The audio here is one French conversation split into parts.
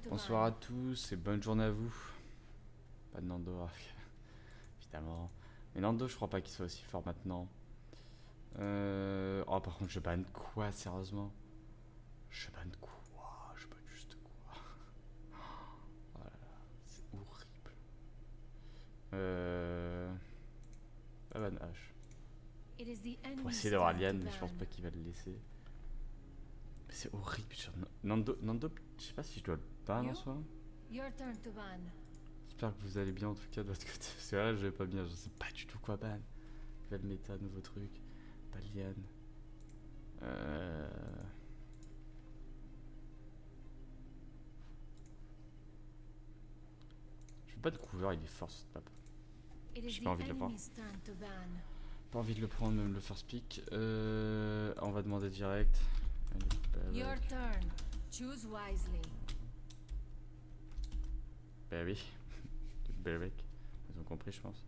Bonsoir à tous et bonne journée à vous. Pas de Nando, évidemment. Mais Nando, je crois pas qu'il soit aussi fort maintenant. Oh, par contre, je banne quoi, sérieusement? Je banne quoi? Je banne juste quoi? Oh là là, c'est horrible. Pas ban H. Pour essayer d'avoir Liane, mais je pense pas qu'il va le laisser. Mais c'est horrible. Nando, je sais pas si je dois le ban en soi. J'espère que vous allez bien en tout cas de votre côté. Parce que là, je vais pas bien, je sais pas du tout quoi ban. Nouvelle méta, nouveau truc. Pas Liane. Je veux pas de cover, il est fort cette map. J'ai pas envie de le prendre. Pas envie de le prendre, même le first pick. On va demander direct. Your turn. Choose wisely. Bah oui. Berwick. Ils ont compris, je pense.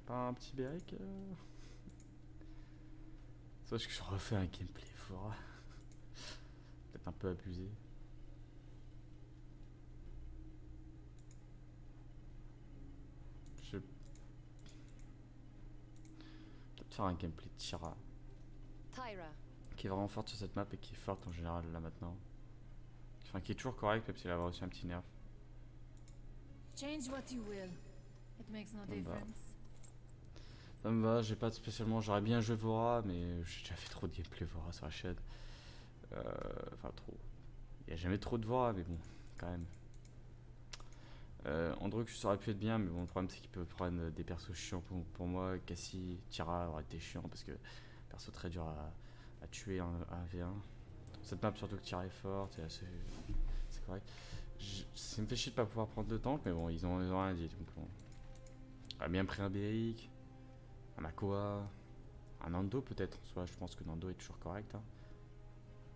Pas un petit Berwick C'est parce que je refais un gameplay fort. Peut-être un peu abusé. Je vais peut-être faire un gameplay de Tyra. Tyra. Qui est vraiment forte sur cette map et qui est forte en général là maintenant. Enfin, qui est toujours correct même s'il a reçu un petit nerf. Change what you will. It makes no difference. Ça me va, j'ai pas spécialement. J'aurais bien joué Vora, mais j'ai déjà fait trop de gameplay Vora sur la chaîne. Enfin, trop. Il y a jamais trop de Vora, mais bon, quand même. Androx, ça aurait pu être bien, mais bon, le problème c'est qu'il peut prendre des persos chiants pour moi. Cassie, Tyra aurait été chiant parce que perso très dur à tuer en 1v1. Cette map, surtout que Tyra est forte, c'est correct. Ça me fait chier de pas pouvoir prendre de tank, mais bon, ils ont rien dit. Donc bon. J'aurais bien pris un Beric, un Makoa, un Nando peut-être. En soi, je pense que Nando est toujours correct. Hein.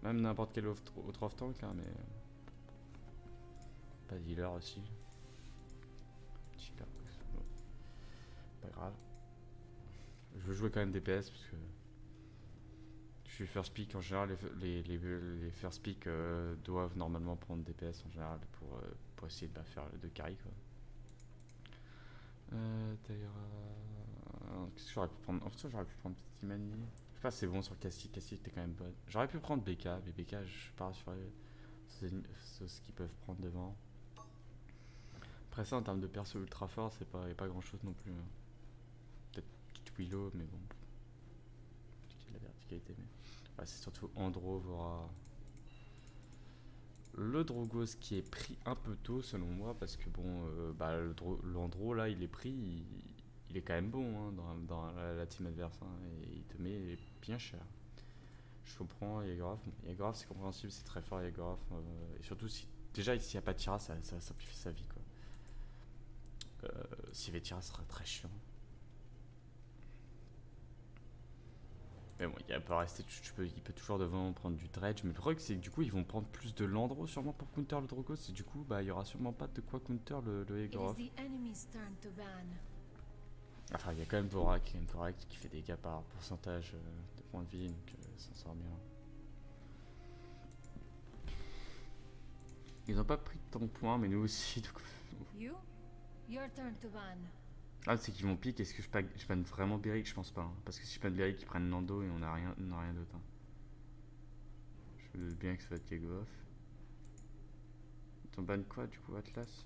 Même n'importe quel autre off-tank, hein, mais. Pas de healer aussi. Bon. Pas grave. Je veux jouer quand même DPS parce que. Je suis first pick en général. Les first pick doivent normalement prendre DPS en général pour essayer de faire le 2 carry quoi. D'ailleurs. Qu'est-ce que j'aurais pu prendre? En fait, j'aurais pu prendre Petit Mani. Je sais pas si c'est bon sur Cassie. Cassie était quand même bonne. J'aurais pu prendre BK, mais BK, je suis pas rassuré. C'est ce qu'ils peuvent prendre devant. Après ça, en termes de perso ultra fort, c'est pas, y a pas grand chose non plus. Hein. Peut-être petite Willow, mais bon. J'ai de la verticalité, mais. Ouais, c'est surtout Andro, Vora. Le Drogos qui est pris un peu tôt selon moi, parce que bon, l'Andro là, il est pris. Il est quand même bon hein, dans la team adverse hein, et il te met bien cher. Je comprends, Yagoroth. Yagoroth c'est compréhensible, c'est très fort Yagoroth. Et surtout, déjà s'il n'y a pas de Tyra, ça simplifie sa vie quoi. S'il y avait Tyra, ce serait très chiant. Mais bon, il peut rester, il peut toujours devant prendre du dredge, mais le problème c'est que du coup ils vont prendre plus de Landro sûrement pour counter le Drogos, et du coup bah il y aura sûrement pas de quoi counter le Yagoroth. Enfin il y a quand même Vorak qui fait des dégâts par pourcentage de points de vie, donc ça s'en sort bien. Ils ont pas pris tant de points, mais nous aussi. Donc... Your turn to ban. Ah, c'est qu'ils vont pique. Est-ce que je banne vraiment Beric? Je pense pas. Hein. Parce que si je banne Beric, ils prennent Nando et on a rien d'autre. Hein. Je me doute bien que ça va être Yagoroth. Ils ont ban quoi du coup, Atlas?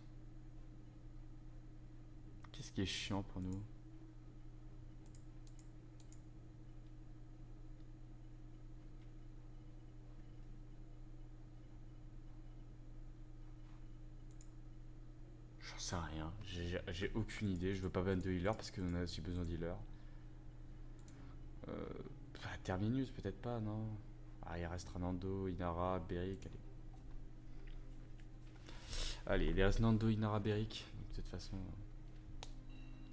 Qu'est-ce qui est chiant pour nous? J'en sais rien. J'ai aucune idée. Je veux pas ban de healer parce qu'on a aussi besoin de healer. Terminus, peut-être pas, non? Ah, il reste Nando, Inara, Beric. Allez, il reste Nando, Inara, Beric. De toute façon.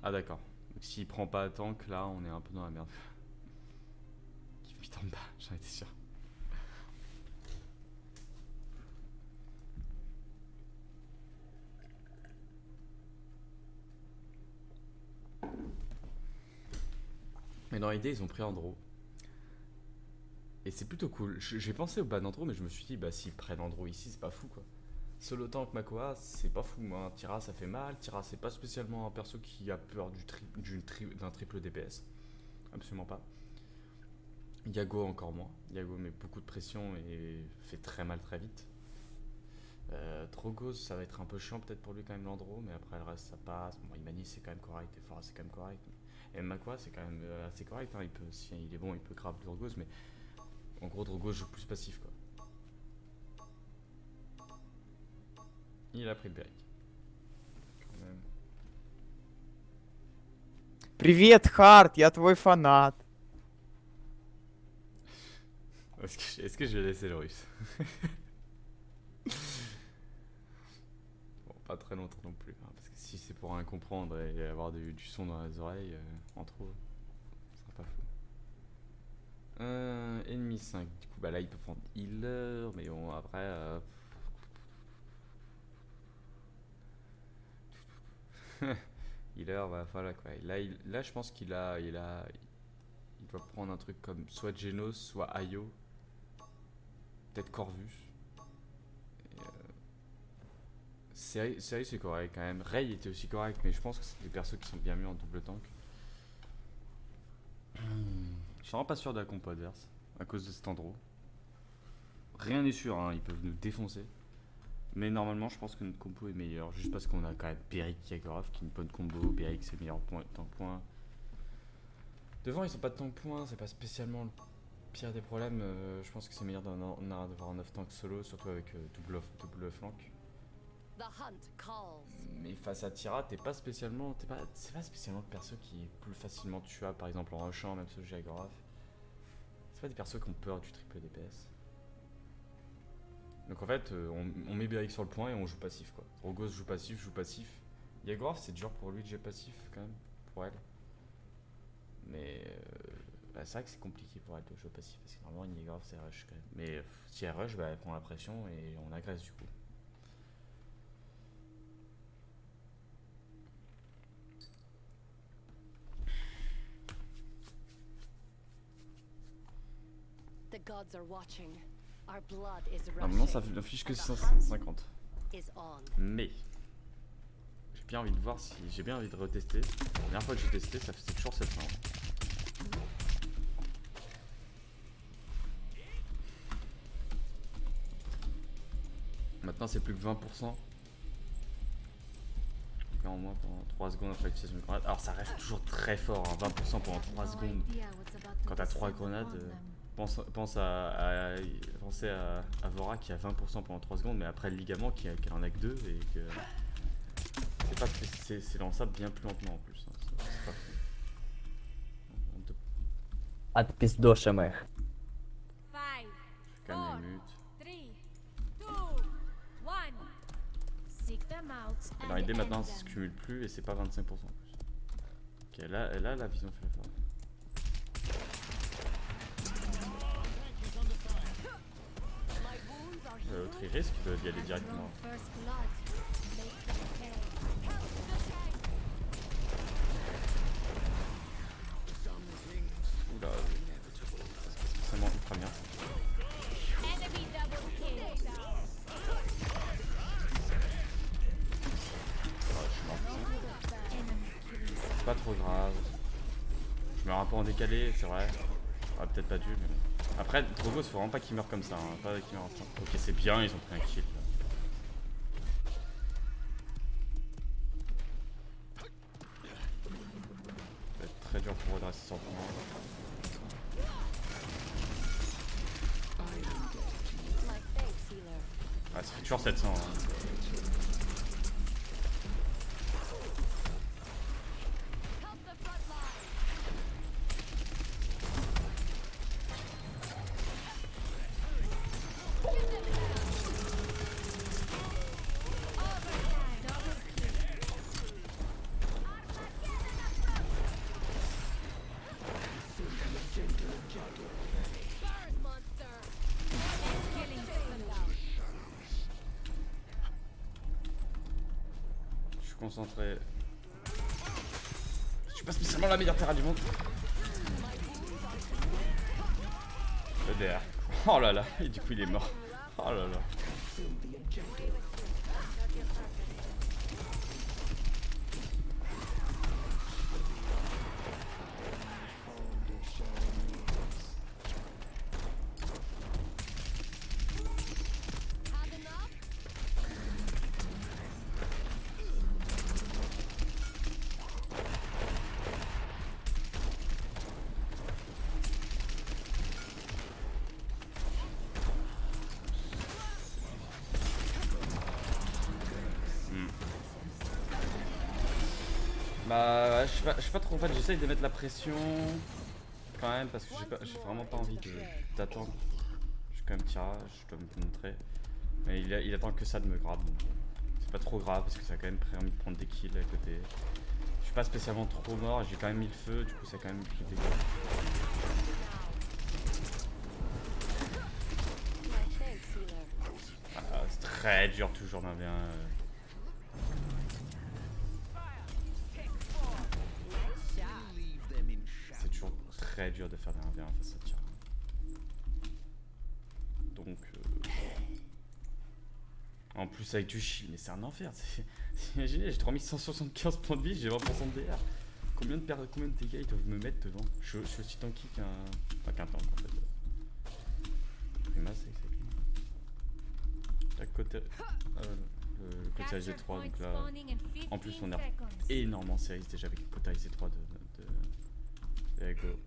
Ah, d'accord. Donc s'il prend pas tank, là, on est un peu dans la merde. Qui me tombe bas, j'en étais sûr. Mais dans l'idée, ils ont pris Andro. Et c'est plutôt cool. J'ai pensé au ban Andro, mais je me suis dit, bah s'ils prennent Andro ici, c'est pas fou quoi. Solo tank Makoa, c'est pas fou. Hein. Tira, ça fait mal. Tira, c'est pas spécialement un perso qui a peur d'un triple DPS. Absolument pas. Yago encore moins. Yago met beaucoup de pression et fait très mal très vite. Drogos, ça va être un peu chiant peut-être pour lui quand même l'Andro, mais après le reste ça passe. Bon, Imani c'est quand même correct, et Fora c'est quand même correct. Et Makwa c'est quand même assez correct, hein. Il peut, si il est bon, il peut grave Drogos, mais en gros Drogos joue plus passif quoi. Il a pris le break. Quand même. Привет, Харт, я твой фанат. Est-ce que je vais laisser le russe? Bon, pas très longtemps non plus, hein, parce que si c'est pour rien comprendre et avoir du son dans les oreilles, en trop, ce sera pas fou. Ennemi 5, du coup bah là il peut prendre healer, mais bon après... healer, bah voilà quoi. Là je pense il doit prendre un truc comme soit Genos, soit Ayo, peut-être Corvus. Seri c'est correct quand même. Rey était aussi correct, mais je pense que c'est des persos qui sont bien mieux en double tank. Je suis vraiment pas sûr de la compo adverse à cause de cet Andro. Rien n'est sûr, hein, ils peuvent nous défoncer. Mais normalement, je pense que notre compo est meilleure. Juste parce qu'on a quand même Beric Yagorov qui est une bonne combo. Beric c'est le meilleur tank point. Devant, ils sont pas de tank point, c'est pas spécialement le pire des problèmes. Je pense que c'est meilleur d'avoir un 9 tank solo, surtout avec double flank. Mais face à Tira, c'est pas spécialement le perso qui est plus facilement tuable, par exemple en rushant, même ce Jagorov. C'est pas des persos qui ont peur du triple DPS. Donc en fait, on met Beric sur le point et on joue passif quoi. Drogos joue passif. Yagorov c'est dur pour lui de jouer passif quand même, pour elle. Mais bah, c'est vrai que c'est compliqué pour elle de jouer passif parce que normalement une Yagorov c'est rush quand même. Mais si elle rush, bah, elle prend la pression et on agresse du coup. Normalement ça n'affiche que 650. Mais j'ai bien envie de voir si j'ai bien envie de retester. La dernière fois que j'ai testé, ça faisait toujours 700. Maintenant c'est plus que 20%. En moins pendant 3 secondes après l'utilisation de grenade. Alors ça reste toujours très fort, hein, 20% pendant 3 secondes. Quand t'as 3 grenades, pense à Vora qui a 20% pendant 3 secondes, mais après le ligament qui en a que 2 et que c'est lançable bien plus lentement en plus. Hein. C'est pas fou. Отпиздошим их. Calme les mutes. Alors l'idée maintenant ça se cumule plus et c'est pas 25% en plus. Ok, là la vision fait l'effort. L'autre il risque d'y aller directement. Oula, c'est pas spécialement ultra bien. Pas trop grave. Je meurs un peu en décalé, c'est vrai. J'aurais peut-être pas dû, mais bon. Après, Drogos, faut vraiment pas qu'il meure comme ça. Hein. Pas qu'il meure en train. Ok, c'est bien, ils ont pris un kill. Là. Ça va être très dur pour eux de rester sur le point. Ah, ça fait toujours 700. Hein. Concentré. Je suis pas spécialement la meilleure terra du monde. EDR. Oh là là, et du coup il est mort. Oh là là. Bah, je sais pas trop. En fait, j'essaye de mettre la pression quand même parce que j'ai vraiment pas envie d'attendre. Je suis quand même tirage, je dois me montrer. Mais il attend que ça de me grab. Donc c'est pas trop grave parce que ça a quand même permis de prendre des kills à côté. Je suis pas spécialement trop mort, j'ai quand même mis le feu, du coup c'est quand même plus dégueu. Ah, c'est très dur toujours d'un V1. C'est toujours très dur de faire des 1v1 face à Tyra. Donc en plus avec du shield, mais c'est un enfer. Imaginez, j'ai 3175 points de vie, j'ai 20% de DR. Combien de dégâts ils doivent me mettre devant? Je suis aussi tanky qu'un tank en fait. Prima c'est la côté le quota IZ3, donc là en plus on est énorme en série déjà avec le quota IZ3 de Ego.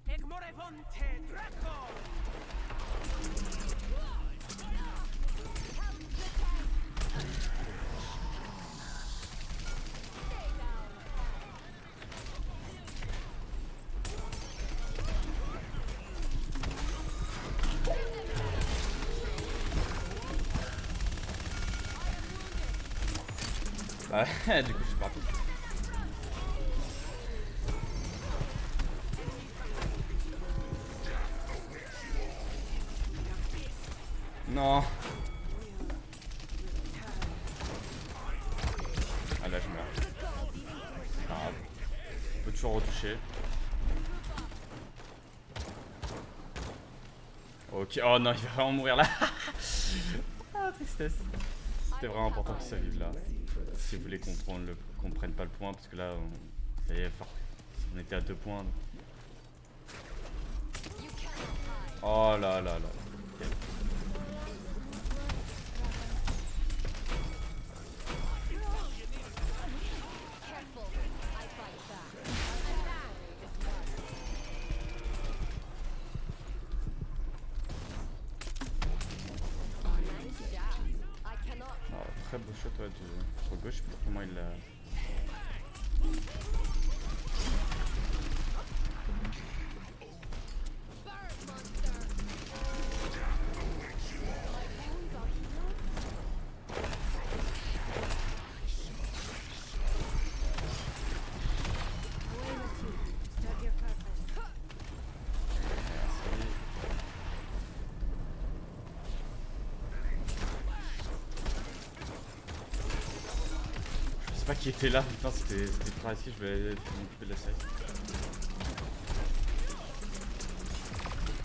5, 4, 3, 2, 1. Bah, du coup je suis parti. Non. Ah là je meurs. C'est pas grave. On peut toujours retoucher. Ok, oh non, il va vraiment mourir là. Ah, tristesse. C'était vraiment important qu'il s'avive là. Si vous voulez qu'on prenne pas le point, parce que là, ça y est, on était à 2 points. Donc. Oh là là là. Okay. Très beau shot ouais, sur gauche, je sais pas comment il l'a. Je sais pas qui était là, putain c'était très risqué, je vais m'occuper de la site.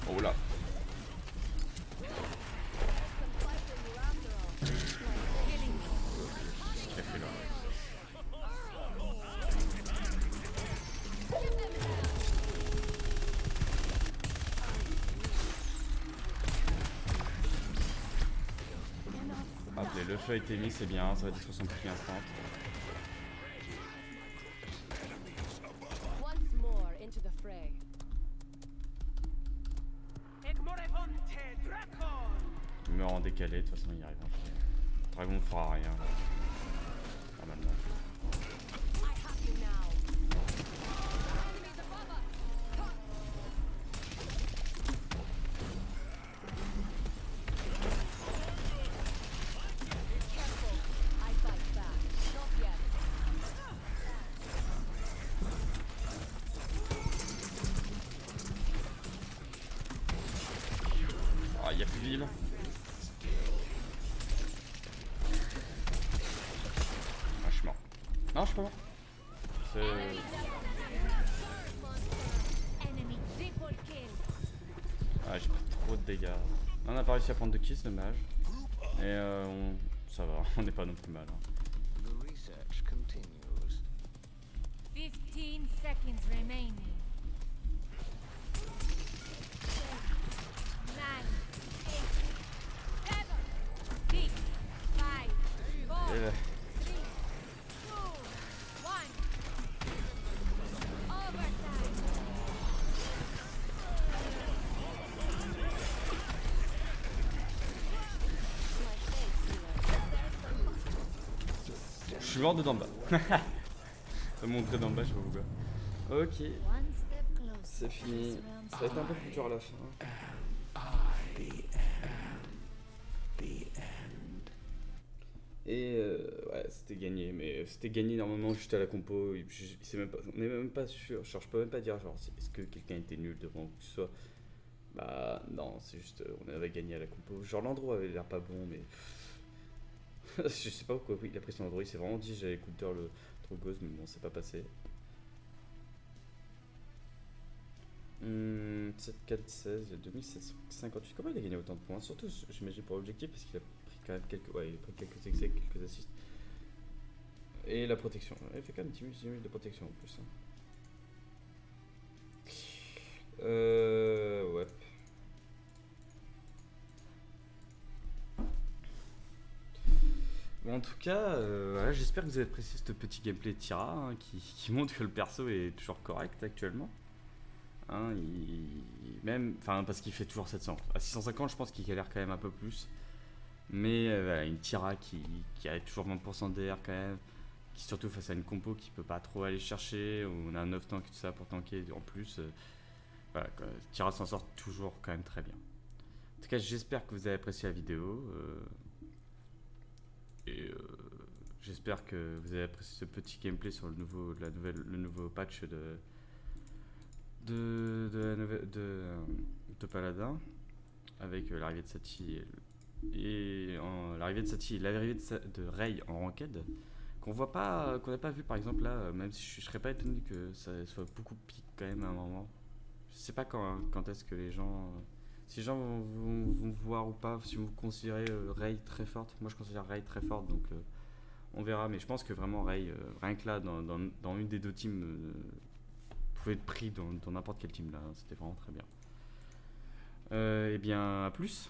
Oh là. Qu'est-ce qu'il a fait là? Hop, le feu a été mis, c'est bien, ça va être 60 kills instant. Il meurt en décalé, de toute façon il y arrive. Dragon fera rien. Normalement. Non, je suis pas mort. C'est... Enemy triple kill. Ah, j'ai pris trop de dégâts. On n'a pas réussi à prendre de kills, c'est dommage. Et ça va, on n'est pas non plus mal. Hein. The research continues. 15 seconds remaining. 9, 8, 7, 6, 5, 4, Et là, 3, 2, 1. Overtime. je suis mort de d'en bas. Je vais montrer d'en bas, je sais pas pourquoi. Ok, One step closer. c'est fini. Ça va être un peu plus dur à la fin. Et ouais, c'était gagné, mais c'était gagné normalement juste à la compo. Et puis, on est même pas sûr. Genre, je peux même pas dire genre est-ce que quelqu'un était nul devant ou que ce soit. Bah non, c'est juste on avait gagné à la compo. Genre l'endroit avait l'air pas bon, mais je sais pas pourquoi il a pris son endroit. Il s'est vraiment dit j'avais écouteur le trop gauze, mais bon, c'est pas passé. 7, 4, 16, il y a 2758. Comment il a gagné autant de points? Surtout, j'imagine pour l'objectif, parce qu'il a pris quand même quelques. Ouais, il a pris quelques excès, quelques assists. Et la protection. Il fait quand même 10 000 de protection en plus. Hein. Ouais. Bon, en tout cas, voilà, j'espère que vous avez apprécié ce petit gameplay de Tira hein, qui montre que le perso est toujours correct actuellement. Hein, même, enfin, parce qu'il fait toujours 700. À 650, je pense qu'il galère quand même un peu plus. Mais voilà, une Tira qui a toujours 20% d'air quand même. Qui surtout face à une compo qui peut pas trop aller chercher. Où on a un 9 tank et tout ça pour tanker en plus. Voilà, quoi, Tira s'en sort toujours quand même très bien. En tout cas, j'espère que vous avez apprécié la vidéo. J'espère que vous avez apprécié ce petit gameplay sur le nouveau patch de Paladin avec l'arrivée de Sati l'arrivée de Sati et l'arrivée de Rey en ranked qu'on n'a pas vu par exemple là, même si je serais pas étonné que ça soit beaucoup pique quand même à un moment. Je sais pas quand est-ce que les gens si les gens vont voir ou pas, si vous considérez Rey très forte. Moi je considère Rey très forte, donc on verra, mais je pense que vraiment Rey, rien que là dans une des deux teams pouvait être pris dans n'importe quel team là, c'était vraiment très bien. Et bien à plus.